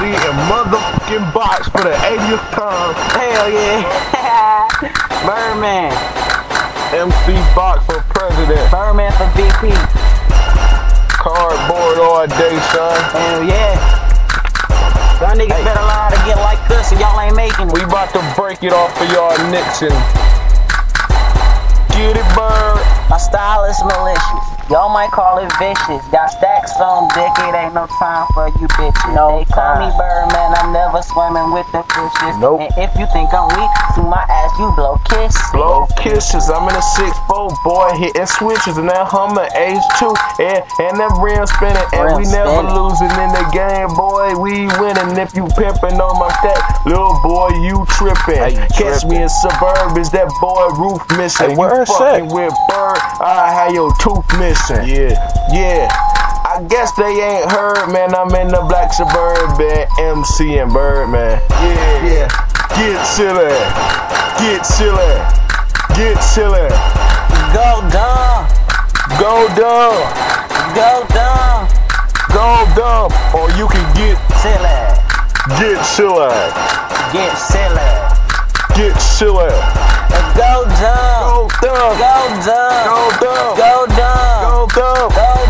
MC and motherfucking box for the 80th time. Hell yeah. Birdman. MC Box for president. Birdman for VP. Cardboard all day, son. Hell yeah. Y'all niggas better learn how to get like this and y'all ain't making it. We about to break it off for y'all Nixon. Get it, Bird. My style is malicious. Y'all might call it vicious. Got stacks on dick, it ain't no time for you bitches. No, they call me Birdman, I'm never swimming with the fishes. Nope. And if you think I'm weak, to my ass you blow kisses. Blow kisses, I'm in a 6'4", boy, hitting switches, and that Hummer H2, and that rim spinning, and we never losing in the game, boy, we winning. If you pimping on my stack, little boy, you tripping. Catch me in Suburbans, that boy roof missing. Hey, where you fucking with Bird, I have your tooth missing. Yeah. I guess they ain't heard, man. I'm in the black Suburban MC and Birdman. Yeah. Get silly. Get silly. Get silly. Go dumb. Go dumb. Go dumb. Go dumb. Or you can get silly. Get silly. Get silly. Get silly. Go dumb. Go dumb. Go dumb. Go dumb. Go dumb. Go dumb. Go